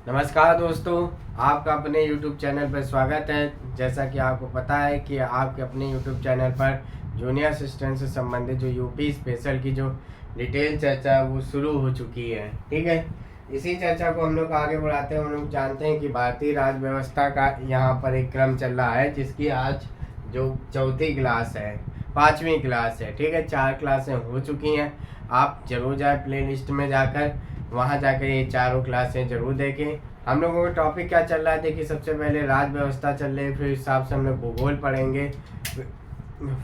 नमस्कार दोस्तों, आपका अपने YouTube चैनल पर स्वागत है। जैसा कि आपको पता है कि आपके अपने YouTube चैनल पर जूनियर असिस्टेंट से संबंधित जो यूपी स्पेशल की जो डिटेल चर्चा है वो शुरू हो चुकी है। ठीक है, इसी चर्चा को हम लोग आगे बढ़ाते हैं। हम लोग जानते हैं कि भारतीय राज्य व्यवस्था का यहाँ पर एक क्रम चल रहा है, जिसकी आज जो चौथी क्लास है, पाँचवीं क्लास है। ठीक है, 4 क्लासें हो चुकी हैं। आप जरूर जाए प्ले लिस्ट में जाकर, वहाँ जाकर ये चारों क्लासें जरूर देखें। हम लोगों का टॉपिक क्या चल रहा है, देखिए सबसे पहले राज्य व्यवस्था चल रही है, फिर हिसाब से हम लोग भूगोल पढ़ेंगे,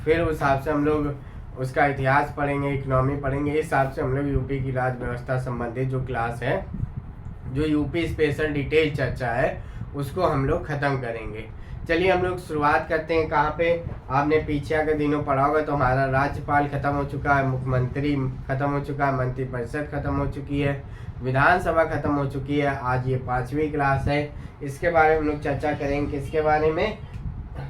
फिर उस हिसाब से हम लोग उसका इतिहास पढ़ेंगे, इकोनॉमी पढ़ेंगे। इस हिसाब से हम लोग यूपी की राज्य व्यवस्था संबंधित जो क्लास है, जो यूपी स्पेशल डिटेल चर्चा है, उसको हम लोग ख़त्म करेंगे। चलिए हम लोग शुरुआत करते हैं। कहाँ पे आपने पीछे के दिनों पढ़ा होगा तो हमारा राज्यपाल खत्म हो चुका है, मुख्यमंत्री खत्म हो चुका है, मंत्रिपरिषद खत्म हो चुकी है, विधानसभा खत्म हो चुकी है। आज ये 5वीं क्लास है, इसके बारे में हम लोग चर्चा करेंगे। किसके बारे में?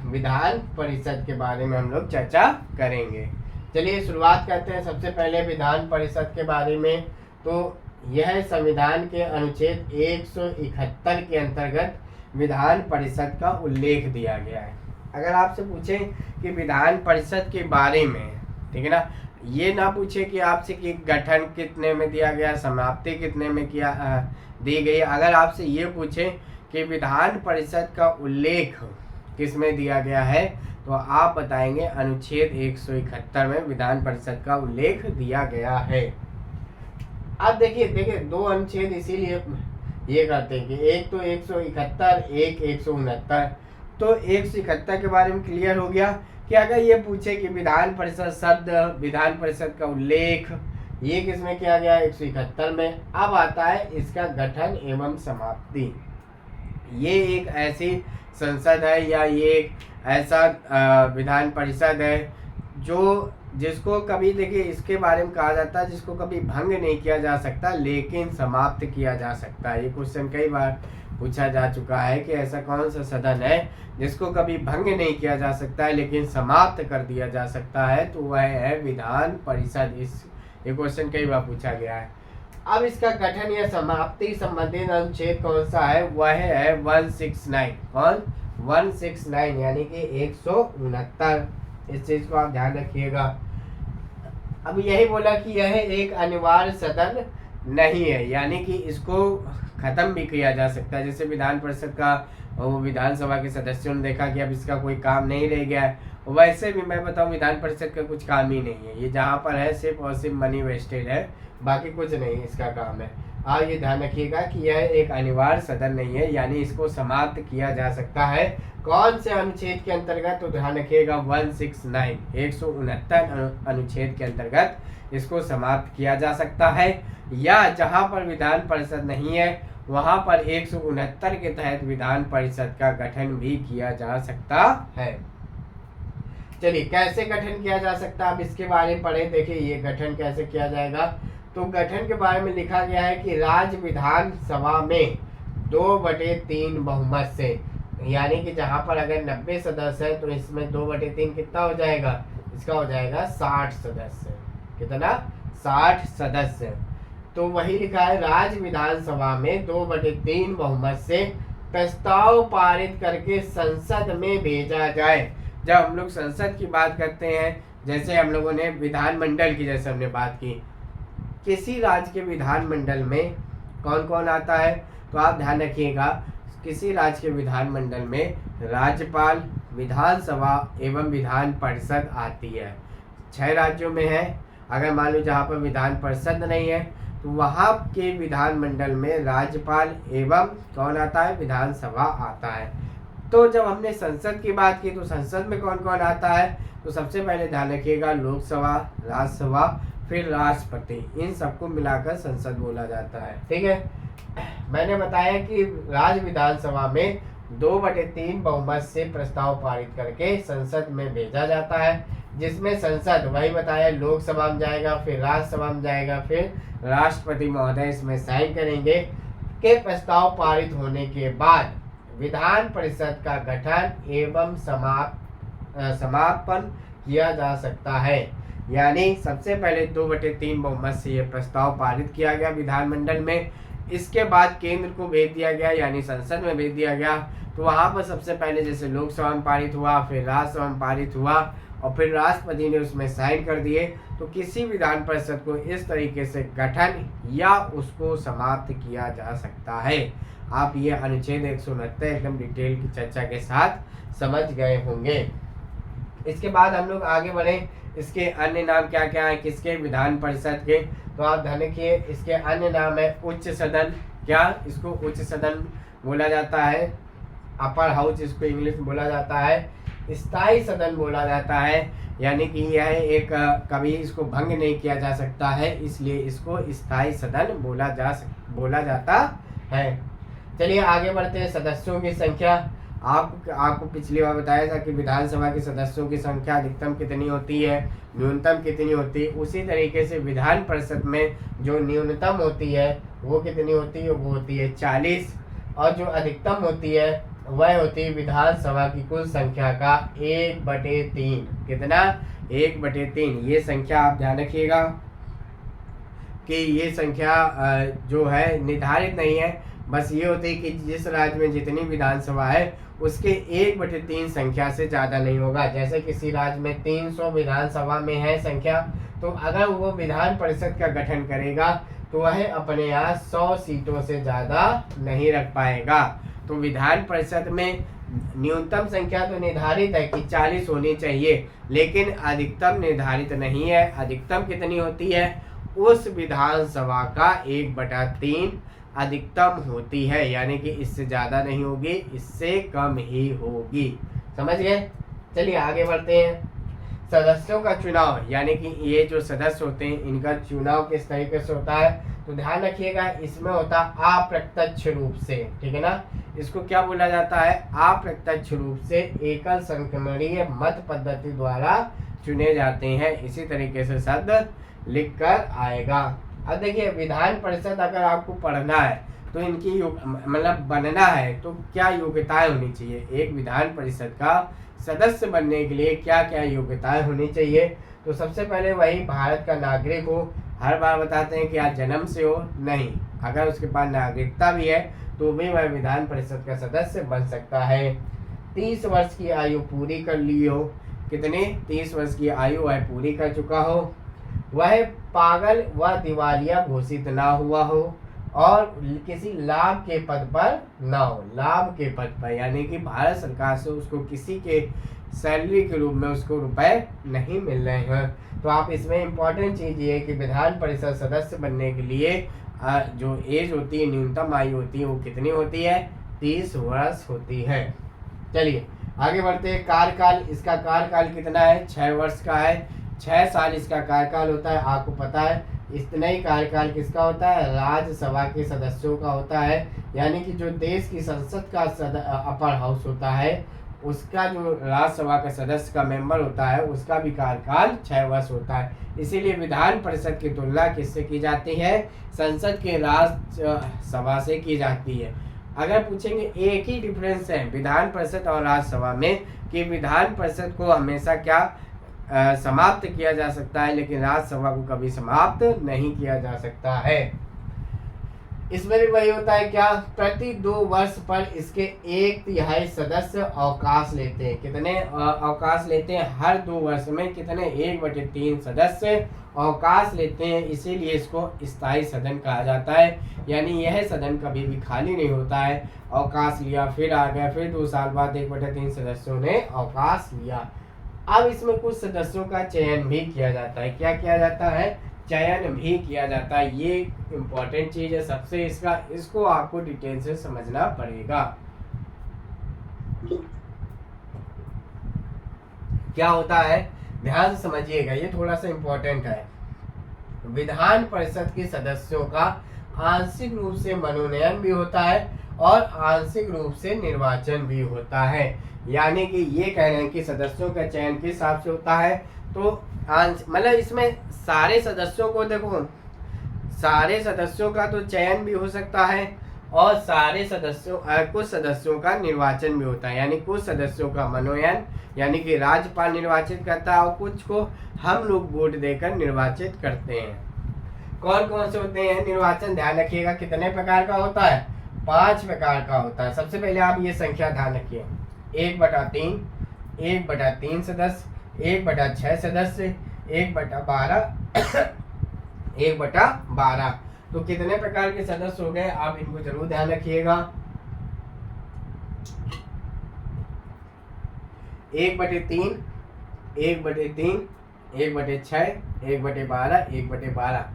विधान परिषद के बारे में हम लोग चर्चा करेंगे। चलिए शुरुआत करते हैं सबसे पहले विधान परिषद के बारे में। तो यह संविधान के अनुच्छेद 171 के अंतर्गत विधान परिषद का उल्लेख दिया गया है। अगर आपसे पूछें कि विधान परिषद के बारे में, ठीक है ना, ये ना पूछे कि आपसे कि गठन कितने में दिया गया, समाप्ति कितने में किया दी गई। अगर आपसे ये पूछे कि विधान परिषद का उल्लेख किस में दिया गया है, तो आप बताएंगे अनुच्छेद 171 में विधान परिषद का उल्लेख दिया गया है। अब देखिए दो अनुच्छेद इसीलिए ये करते हैं कि एक तो 171, एक 169। तो 171 के बारे में क्लियर हो गया कि अगर ये पूछे कि विधान परिषद शब्द, विधान परिषद का उल्लेख, ये किसमें किया गया? 171 में। अब आता है इसका गठन एवं समाप्ति। ये एक ऐसी संसद है या ये एक ऐसा विधान परिषद है जो जिसको कभी, देखिए इसके बारे में कहा जाता है, जिसको कभी भंग नहीं किया जा सकता लेकिन समाप्त किया जा सकता है। ये क्वेश्चन कई बार पूछा जा चुका है कि ऐसा कौन सा सदन है जिसको कभी भंग नहीं किया जा सकता है लेकिन समाप्त कर दिया जा सकता है, तो वह है विधान परिषद। ये क्वेश्चन कई बार पूछा गया है। अब इसका गठन या समाप्ति संबंधित अनुच्छेद कौन सा है? वह है 169। कौन? 169 यानी कि 169। इस चीज को आप ध्यान रखिएगा। अब यही बोला कि यह एक अनिवार्य सदन नहीं है, यानी कि इसको खत्म भी किया जा सकता है। जैसे विधान परिषद का वो विधानसभा के सदस्यों ने देखा कि अब इसका कोई काम नहीं रह गया है, वैसे भी मैं बताऊं विधान परिषद का कुछ काम ही नहीं है। ये जहाँ पर है सिर्फ और सिर्फ मनी वेस्टेज है, बाकी कुछ नहीं इसका काम है। आप ये ध्यान रखिएगा कि यह एक अनिवार्य सदन नहीं है, यानी इसको समाप्त किया जा सकता है। कौन से अनुच्छेद के अंतर्गत? तो ध्यान रखिएगा 169, 169 अनुच्छेद के अंतर्गत इसको समाप्त किया जा सकता है। या जहां पर विधान परिषद नहीं है वहां पर 169 के तहत विधान परिषद का गठन भी किया जा सकता है। चलिए कैसे गठन किया जा सकता है, अब इसके बारे में पढ़े। देखिए ये गठन कैसे किया जाएगा। तो गठन के बारे में लिखा गया है कि राज्य विधानसभा में 2/3 बहुमत से, यानी कि जहां पर अगर 90 सदस्य है तो इसमें 2/3 कितना हो जाएगा? इसका हो जाएगा 60 सदस्य। कितना? 60 सदस्य। तो वही लिखा है राज्य विधानसभा में 2/3 बहुमत से प्रस्ताव पारित करके संसद में भेजा जाए। जब हम लोग संसद की बात करते हैं, जैसे हम लोगों ने विधानमंडल की जैसे हमने बात की, किसी राज्य के विधानमंडल में कौन कौन आता है? तो आप ध्यान रखिएगा, किसी राज्य के विधानमंडल में राज्यपाल, विधानसभा एवं विधान परिषद आती है। 6 राज्यों में है। अगर मान लो जहाँ पर विधान परिषद नहीं है तो वहाँ के विधानमंडल में राज्यपाल एवं कौन आता है? विधानसभा आता है। तो जब हमने संसद की बात की तो संसद में कौन कौन आता है? तो सबसे पहले ध्यान रखिएगा लोकसभा, राज्यसभा, फिर राष्ट्रपति, इन सबको मिलाकर संसद बोला जाता है। ठीक है, मैंने बताया कि राज्य विधानसभा में 2/3 बहुमत से प्रस्ताव पारित करके संसद में भेजा जाता है, जिसमें संसद वही बताया लोकसभा में जाएगा, फिर राज्यसभा में जाएगा, फिर राष्ट्रपति महोदय इसमें साइन करेंगे। के प्रस्ताव पारित होने के बाद विधान परिषद का गठन एवं समापन किया जा सकता है। यानी सबसे पहले 2/3 बहुमत से यह प्रस्ताव पारित किया गया विधानमंडल में, इसके बाद केंद्र को भेज दिया गया, यानी संसद में भेज दिया गया। तो वहाँ पर सबसे पहले जैसे लोकसभा में पारित हुआ, फिर राज्यसभा में पारित हुआ और फिर राष्ट्रपति ने उसमें साइन कर दिए। तो किसी विधान परिषद को इस तरीके से गठन या उसको समाप्त किया जा सकता है। आप ये अनुच्छेद 169 एकदम डिटेल की चर्चा के साथ समझ गए होंगे। इसके बाद हम लोग आगे बढ़े, इसके अन्य नाम क्या क्या है किसके, विधान परिषद के। तो आप ध्यान रखिए, इसके अन्य नाम है उच्च सदन। क्या इसको उच्च सदन बोला जाता है, अपर हाउस इसको इंग्लिश में बोला जाता है, स्थायी सदन बोला जाता है, यानी कि यह एक कभी इसको भंग नहीं किया जा सकता है, इसलिए इसको स्थायी सदन बोला जाता है। चलिए आगे बढ़ते हैं। सदस्यों की संख्या, आपको पिछली बार बताया था कि विधानसभा के सदस्यों की संख्या अधिकतम कितनी होती है, न्यूनतम कितनी होती है। उसी तरीके से विधान परिषद में जो न्यूनतम होती है वो कितनी होती है, वो होती है 40, और जो अधिकतम होती है वह होती है विधानसभा की कुल संख्या का 1/3। कितना, 1/3। ये संख्या आप ध्यान रखिएगा कि ये संख्या जो है निर्धारित नहीं है, बस ये होती है कि जिस राज्य में जितनी विधानसभा है उसके 1/3 संख्या से ज़्यादा नहीं होगा। जैसे किसी राज्य में 300 विधानसभा में है संख्या, तो अगर वो विधान परिषद का गठन करेगा तो वह अपने यहाँ 100 सीटों से ज़्यादा नहीं रख पाएगा। तो विधान परिषद में न्यूनतम संख्या तो निर्धारित है कि 40 होनी चाहिए, लेकिन अधिकतम निर्धारित नहीं है। अधिकतम कितनी होती है, उस विधानसभा का 1/3 अधिकतम होती है, यानी कि इससे ज़्यादा नहीं होगी, इससे कम ही होगी। समझ गए। चलिए आगे बढ़ते हैं। सदस्यों का चुनाव, यानी कि ये जो सदस्य होते हैं इनका चुनाव किस तरीके से होता है, तो ध्यान रखिएगा इसमें होता है अप्रत्यक्ष रूप से। ठीक है ना, इसको क्या बोला जाता है, अप्रत्यक्ष रूप से एकल संक्रमणीय मत पद्धति द्वारा चुने जाते हैं। इसी तरीके से शब्द लिख कर आएगा। अब देखिए, विधान परिषद अगर आपको पढ़ना है तो इनकी मतलब बनना है तो क्या योग्यताएं होनी चाहिए, एक विधान परिषद का सदस्य बनने के लिए क्या क्या योग्यताएं होनी चाहिए। तो सबसे पहले वही भारत का नागरिक हो। हर बार बताते हैं कि आज जन्म से हो, नहीं, अगर उसके पास नागरिकता भी है तो भी वह विधान परिषद का सदस्य बन सकता है। 30 वर्ष की आयु पूरी कर ली हो, कितने, 30 वर्ष की आयु वह पूरी कर चुका हो, वह पागल व दिवालिया घोषित ना हुआ हो और किसी लाभ के पद पर ना हो। लाभ के पद पर यानी कि भारत सरकार से उसको किसी के सैलरी के रूप में उसको रुपए नहीं मिल रहे हैं। तो आप इसमें इम्पोर्टेंट चीज़ ये है कि विधान परिषद सदस्य बनने के लिए जो एज होती है, न्यूनतम आयु होती है, वो कितनी होती है, 30 वर्ष होती है। चलिए आगे बढ़ते हैं। कार्यकाल, इसका कार्यकाल कितना है, 6 वर्ष का है, 6 साल इसका कार्यकाल होता है। आपको पता है इतना ही कार्यकाल किसका होता है, राज्यसभा के सदस्यों का होता है, यानी कि जो देश की संसद का अपर हाउस होता है उसका जो राज्यसभा का सदस्य का मेंबर होता है उसका भी कार्यकाल 6 वर्ष होता है। इसीलिए विधान परिषद की तुलना किससे की जाती है, संसद के राज्यसभा से की जाती है। अगर पूछेंगे, एक ही डिफरेंस है विधान परिषद और राज्यसभा में कि विधान परिषद को हमेशा क्या समाप्त किया जा सकता है, लेकिन राज्यसभा को कभी समाप्त नहीं किया जा सकता है। इसमें भी वही होता है क्या, प्रति 2 वर्ष पर इसके 1/3 सदस्य अवकाश लेते हैं। कितने अवकाश लेते हैं, हर 2 वर्ष में कितने, 1/3 सदस्य अवकाश लेते हैं। इसीलिए इसको स्थायी सदन कहा जाता है, यानी यह सदन कभी भी खाली नहीं होता है। अवकाश लिया, फिर आ गया, फिर 2 साल बाद 1/3 सदस्यों ने अवकाश लिया। अब इसमें कुछ सदस्यों का चयन भी किया जाता है। क्या किया जाता है, चयन भी किया जाता है। ये इम्पोर्टेंट चीज है सबसे, इसको आपको डिटेल से समझना पड़ेगा। क्या होता है, ध्यान से समझिएगा, ये थोड़ा सा इम्पोर्टेंट है। विधान परिषद के सदस्यों का आंशिक रूप से मनोनयन भी होता है और आंशिक रूप से निर्वाचन भी होता है। यानी कि ये कह रहे हैं कि सदस्यों का चयन किस हिसाब से होता है, तो मतलब इसमें सारे सदस्यों को देखो, सारे सदस्यों का तो चयन भी हो सकता है और सारे सदस्यों कुछ सदस्यों का निर्वाचन भी होता है। यानी कुछ सदस्यों का मनोनयन यानी कि राज्यपाल निर्वाचित करता है और कुछ को हम लोग वोट देकर निर्वाचित करते हैं। कौन कौन से होते हैं निर्वाचन, ध्यान रखिएगा कितने प्रकार का होता है, 5 प्रकार का होता है। सबसे पहले आप ये संख्या ध्यान रखिए, 1/3, 1/3 सदस्य, 1/6 सदस्य, 1/12, 1/12। तो कितने प्रकार के सदस्य हो गए, आप इनको जरूर ध्यान रखिएगा। 1/3, 1/3, 1/6, 1/12, 1/12,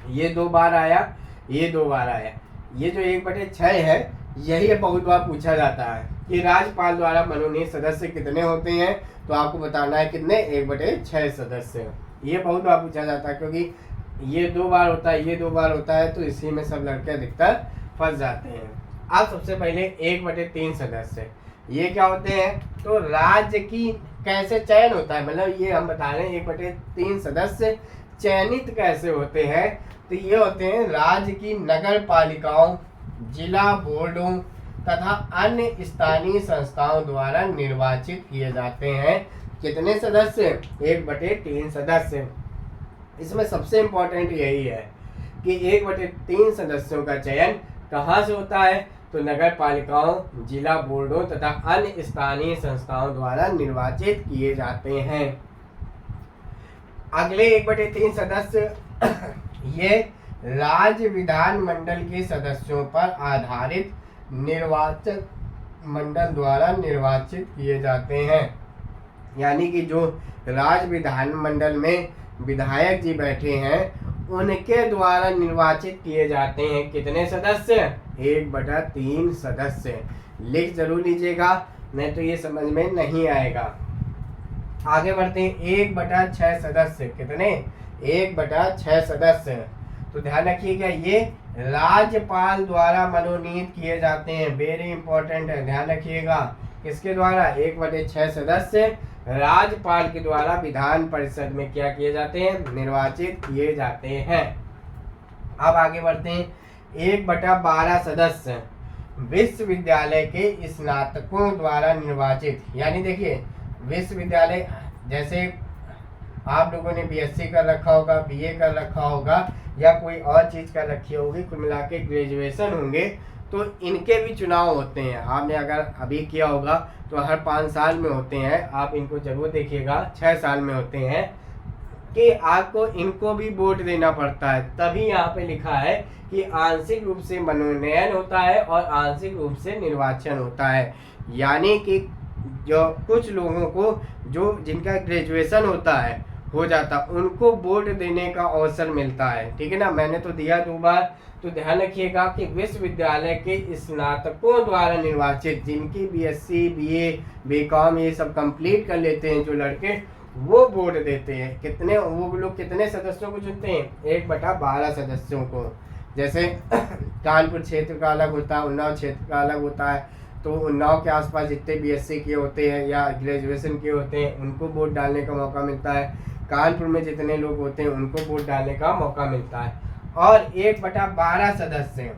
ये 2 बार आया, ये 2 बार आया। ये जो 1/6 है, यही बहुत बार पूछा जाता है कि राज्यपाल द्वारा मनोनीत सदस्य कितने होते हैं, तो आपको बताना है कितने, 1/6 सदस्य। ये बहुत बार पूछा जाता है क्योंकि ये 2 बार होता है, ये 2 बार होता है, तो इसी में सब लड़के अधिकतर फंस जाते हैं। अब सबसे पहले 1/3 सदस्य, ये क्या होते हैं, तो राज्य की कैसे चयन होता है, मतलब ये हम बता रहे हैं 1/3 सदस्य चयनित कैसे होते हैं, तो ये होते हैं राज्य की नगर पालिकाओं, जिला बोर्डों तथा अन्य स्थानीय संस्थाओं द्वारा निर्वाचित किए जाते हैं। कितने सदस्य, 1/3 सदस्य। इसमें सबसे इम्पोर्टेंट यही है कि 1/3 सदस्यों का चयन कहाँ से होता है, तो नगर पालिकाओं, जिला बोर्डों तथा अन्य स्थानीय संस्थाओं द्वारा निर्वाचित किए जाते हैं। अगले 1/3 सदस्य ये राज्य विधानमंडल के सदस्यों पर आधारित निर्वाचक मंडल द्वारा निर्वाचित किए जाते हैं। यानी कि जो राज्य विधानमंडल में विधायक जी बैठे हैं, उनके द्वारा निर्वाचित किए जाते हैं। कितने सदस्य, 1/3 सदस्य। लिख जरूर लीजिएगा, नहीं तो ये समझ में नहीं आएगा। आगे बढ़ते हैं, 1/6 सदस्य। कितने, 1/6 सदस्य। तो ध्यान रखिएगा ये राज्यपाल द्वारा मनोनीत किए जाते हैं, वेरी इंपॉर्टेंट है, ध्यान रखिएगा। किसके द्वारा, 1/6 सदस्य राज्यपाल के द्वारा विधान परिषद में क्या किए जाते हैं, निर्वाचित किए जाते हैं। अब आगे बढ़ते हैं, 1/12 सदस्य विश्वविद्यालय के स्नातकों द्वारा निर्वाचित। यानी देखिए विश्वविद्यालय, जैसे आप लोगों ने बीएससी कर रखा होगा, बीए कर रखा होगा, या कोई और चीज कर रखी होगी, कुल मिला के ग्रेजुएशन होंगे, तो इनके भी चुनाव होते हैं। आपने अगर अभी किया होगा तो हर 5 साल में होते हैं, आप इनको जरूर देखिएगा, 6 साल में होते हैं, कि आपको इनको भी वोट देना पड़ता है। तभी यहाँ पे लिखा है कि आंशिक रूप से मनोनयन होता है और आंशिक रूप से निर्वाचन होता है। यानी कि जो कुछ लोगों को जो जिनका ग्रेजुएशन होता है, हो जाता, उनको वोट देने का अवसर मिलता है। ठीक है ना, मैंने तो दिया 2 बार। तो ध्यान रखिएगा कि विश्वविद्यालय के स्नातकों द्वारा निर्वाचित, जिनकी बीएससी, बीए, बीकॉम ये सब कंप्लीट कर लेते हैं जो लड़के, वो वोट देते हैं। कितने, वो लोग कितने सदस्यों को चुनते हैं, 1/12 सदस्यों को। जैसे कानपुर क्षेत्र का अलग होता है, उन्नाव क्षेत्र का अलग होता है, तो उन्नाव के आसपास जितने बीएससी किए होते हैं या ग्रेजुएशन किए होते हैं, उनको वोट डालने का मौका मिलता है। कानपुर में जितने लोग होते हैं उनको वोट डालने का मौका मिलता है। और 1/12 सदस्य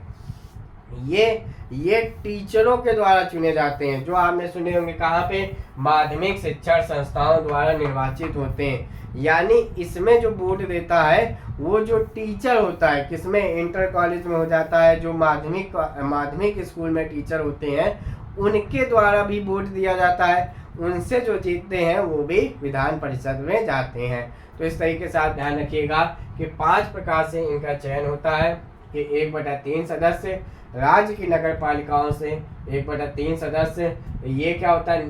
ये टीचरों के द्वारा चुने जाते हैं, जो आपने सुने होंगे कहाँ पे, माध्यमिक शिक्षण संस्थाओं द्वारा निर्वाचित होते हैं। यानी इसमें जो वोट देता है वो जो टीचर होता है, किसमें, इंटर कॉलेज में हो जाता है, जो माध्यमिक स्कूल में टीचर होते हैं, उनके द्वारा भी वोट दिया जाता है। उनसे जो जीतते हैं वो भी विधान परिषद में जाते हैं। तो इस तरीके से आप ध्यान रखिएगा कि 5 प्रकार से इनका चयन होता है कि 1/3 सदस्य राज्य की नगर पालिकाओं से, 1/3 सदस्य ये क्या होता है,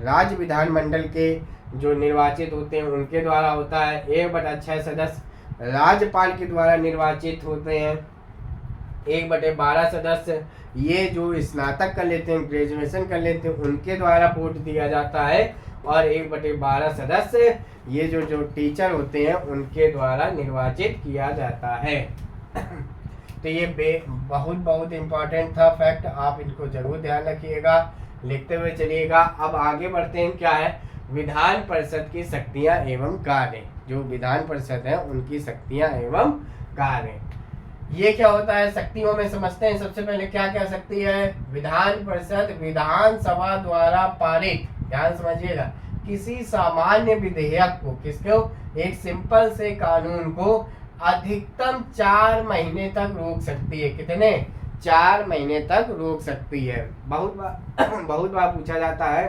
राज्य विधानमंडल के जो निर्वाचित होते हैं उनके द्वारा होता है। 1/6 सदस्य राज्यपाल के द्वारा निर्वाचित होते हैं। 1/12 सदस्य ये जो स्नातक कर लेते हैं, ग्रेजुएशन कर लेते हैं, उनके द्वारा वोट दिया जाता है। और 1/12 सदस्य ये जो टीचर होते हैं उनके द्वारा निर्वाचित किया जाता है। तो ये बहुत इम्पोर्टेंट था फैक्ट, आप इनको जरूर ध्यान रखिएगा, लिखते हुए चलिएगा। अब आगे बढ़ते हैं, क्या है, विधान परिषद की शक्तियां एवं कार्य। जो विधान परिषद है उनकी शक्तियां एवं कार्य, ये क्या होता है, शक्तियों में समझते हैं। सबसे पहले क्या क्या शक्ति है, विधान परिषद विधानसभा द्वारा पारित, ध्यान समझिएगा, किसी सामान्य विधेयक को, किसको, एक सिंपल से कानून को अधिकतम 4 महीने तक रोक सकती है। कितने? 4 महीने तक रोक सकती है। बहुत बार पूछा जाता है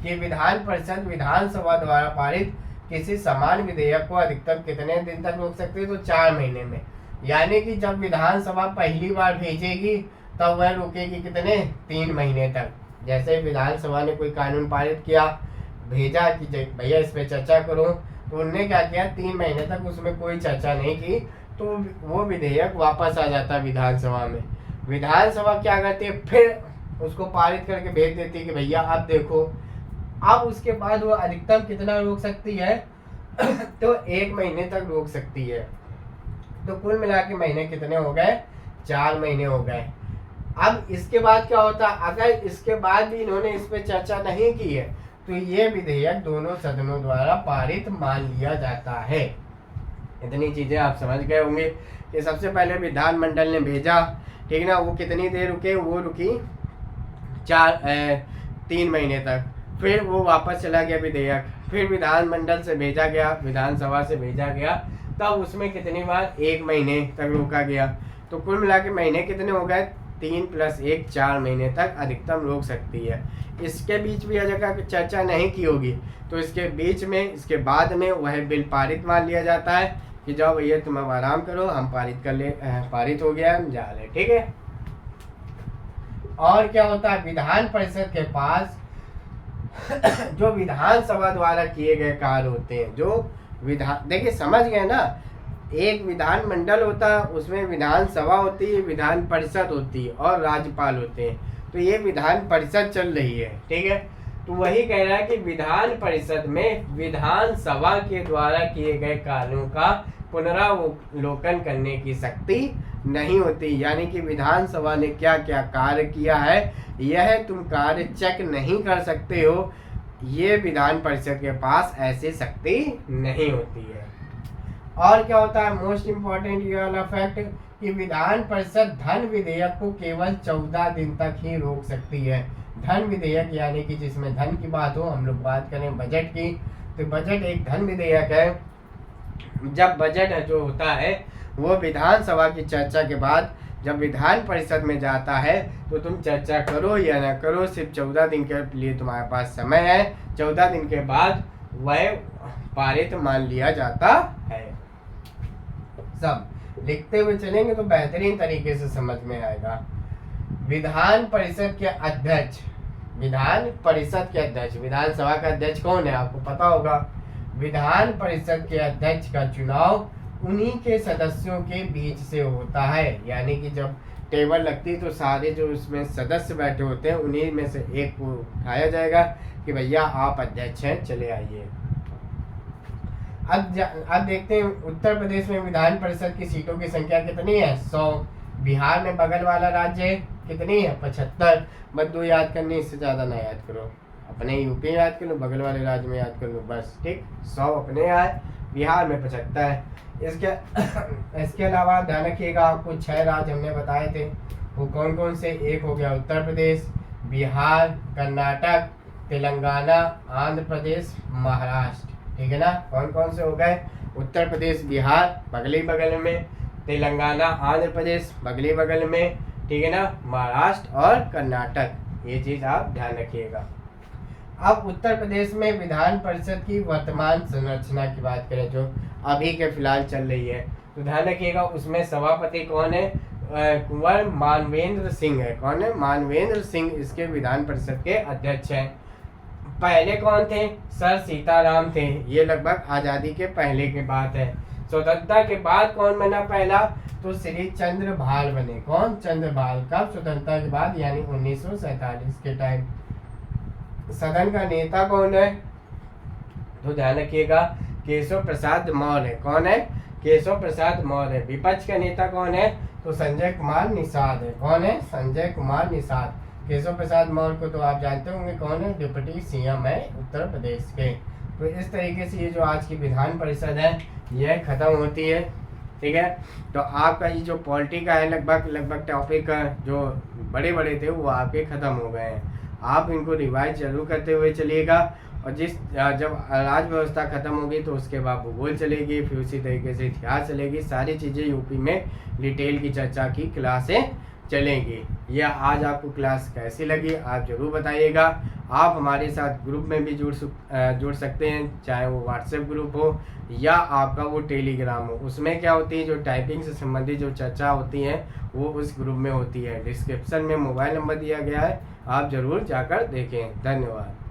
कि विधान परिषद विधानसभा द्वारा पारित किसी समान विधेयक को अधिकतम कितने दिन तक रोक सकती है? तो 4 महीने में। यानी कि जब विधानसभा पहली बार भेजेगी तब वह रोकेगी कितने? 3 महीने तक। जैसे विधानसभा ने कोई कानून पारित किया, भेजा कि भैया इस पे चर्चा करो, तो उन्होंने क्या किया, 3 महीने तक उसमें कोई चर्चा नहीं की, तो वो विधेयक वापस आ जाता विधानसभा में। विधानसभा क्या करती है, फिर उसको पारित करके भेज देती है कि भैया अब देखो। अब उसके बाद वो अधिकतम कितना रोक सकती है? तो 1 महीने तक रोक सकती है। तो कुल मिला के महीने कितने हो गए? 4 महीने हो गए। अब इसके बाद क्या होता है, अगर इसके बाद भी इन्होंने इस पे चर्चा नहीं की है तो ये विधेयक दोनों सदनों द्वारा पारित मान लिया जाता है। इतनी चीजें आप समझ गए होंगे कि सबसे पहले विधानमंडल ने भेजा, ठीक ना, वो कितनी देर रुके? वो रुकी 3 महीने तक। फिर वो वापस चला गया विधेयक, फिर विधानमंडल से भेजा गया, विधानसभा से भेजा गया, तब उसमें कितनी बार? 1 महीने तक रोका गया। तो कुल मिला के महीने कितने हो गए? 3 + 1 4 महीने तक अधिकतम रोक सकती है। इसके बीच भी अगर चर्चा नहीं की होगी तो इसके बीच में, इसके बाद में वह बिल पारित मान लिया जाता है कि जाओ भैया तुम अब आराम करो, हम पारित कर ले, पारित हो गया, हम जा रहे, ठीक है। और क्या होता है, विधान परिषद के पास जो विधानसभा द्वारा किए गए कार्य होते हैं, जो देखिए समझ गए ना, एक विधानमंडल होता है, उसमें विधानसभा होती है, विधान परिषद होती है और राज्यपाल होते हैं। तो ये विधान परिषद चल रही है, ठीक है। तो वही कह रहा है कि विधान परिषद में विधानसभा के द्वारा किए गए कार्यों का पुनरावलोकन करने की शक्ति नहीं होती। यानी कि विधानसभा ने क्या क्या कार्य किया है, यह तुम कार्य चेक नहीं कर सकते हो, ये विधान परिषद के पास ऐसी शक्ति नहीं होती है। और क्या होता है, मोस्ट इम्पोर्टेंट ये वाला फैक्ट कि विधान परिषद धन विधेयक को केवल 14 दिन तक ही रोक सकती है। धन विधेयक यानी कि जिसमें धन की बात हो, हम लोग बात करें बजट की, तो बजट एक धन विधेयक है। जब बजट जो होता है वो विधानसभा की चर्चा के बाद जब विधान परिषद में जाता है तो तुम चर्चा करो या ना करो, सिर्फ 14 दिन के लिए तुम्हारे पास समय है। 14 दिन के बाद वह पारित मान लिया जाता है। सब लिखते हुए चलेंगे तो बेहतरीन तरीके से समझ में आएगा। विधान परिषद के अध्यक्ष, विधान परिषद के अध्यक्ष, विधानसभा का अध्यक्ष कौन है आपको पता होगा। विधान परिषद के अध्यक्ष का चुनाव उन्हीं के सदस्यों के बीच से होता है। यानी कि जब टेबल लगती तो सारे जो उसमें सदस्य बैठे होते हैं उन्हीं में से एक को उठाया जाएगा कि भैया आप अध्यक्ष हैं, चले आइए। अब देखते हैं उत्तर प्रदेश में विधान परिषद की सीटों की संख्या कितनी है? 100। बिहार में बगल वाला राज्य कितनी है? 75। मत दो याद करनी, इससे ज़्यादा ना याद करो, अपने यूपी याद कर लो, बगल वाले राज्य में याद कर लो, बस ठीक। 100 अपने यहाँ है, बिहार में 75 है। इसके अलावा ध्यान रखिएगा, आपको 6 राज्य हमने बताए थे, वो कौन कौन से? एक हो गया उत्तर प्रदेश, बिहार, कर्नाटक, तेलंगाना, आंध्र प्रदेश, महाराष्ट्र, ठीक है ना। कौन कौन से हो गए? उत्तर प्रदेश, बिहार बगली बगल में, तेलंगाना, आंध्र प्रदेश बगली बगल में, ठीक है ना, महाराष्ट्र और कर्नाटक। ये चीज़ आप ध्यान रखिएगा। अब उत्तर प्रदेश में विधान परिषद की वर्तमान संरचना की बात करें जो अभी के फिलहाल चल रही है, तो ध्यान रखिएगा उसमें सभापति कौन है? कुंवर मानवेंद्र सिंह है। कौन है? मानवेंद्र सिंह इसके विधान परिषद के अध्यक्ष हैं। पहले कौन थे? सर सीताराम थे। ये लगभग आज़ादी के पहले की बात है। स्वतंत्रता के बाद कौन बना पहला? तो श्री चंद्रभाल बने। कौन? चंद्रभाल। कब? स्वतंत्रता के बाद, यानी 1947 के टाइम। सदन का नेता कौन है? तो ध्यान रखिएगा केशव प्रसाद मौर्य है। कौन है? केशव प्रसाद मौर्य। विपक्ष का नेता कौन है? तो संजय कुमार निषाद है। कौन है? संजय कुमार निषाद। केशव प्रसाद मौर्य को तो आप जानते होंगे कौन है? डिप्टी सीएम है उत्तर प्रदेश के। तो इस तरीके से ये जो आज की विधान परिषद है यह खत्म होती है, ठीक है। तो आपका ये जो पॉलिटी का है लगभग टॉपिक जो बड़े बड़े थे वो आपके खत्म हो गए हैं। आप इनको रिवाइज जरूर करते हुए चलिएगा और जब राज व्यवस्था ख़त्म होगी तो उसके बाद भूगोल चलेगी, फिर उसी तरीके से इतिहास चलेगी। सारी चीज़ें यूपी में डिटेल की चर्चा की क्लासें चलेंगी। यह आज आपको क्लास कैसी लगी आप ज़रूर बताइएगा। आप हमारे साथ ग्रुप में भी जुड़ सकते हैं, चाहे वो व्हाट्सएप ग्रुप हो या आपका वो टेलीग्राम हो। उसमें क्या होती है, जो टाइपिंग से संबंधित जो चर्चा होती है वो उस ग्रुप में होती है। डिस्क्रिप्शन में मोबाइल नंबर दिया गया है, आप ज़रूर जाकर देखें। धन्यवाद।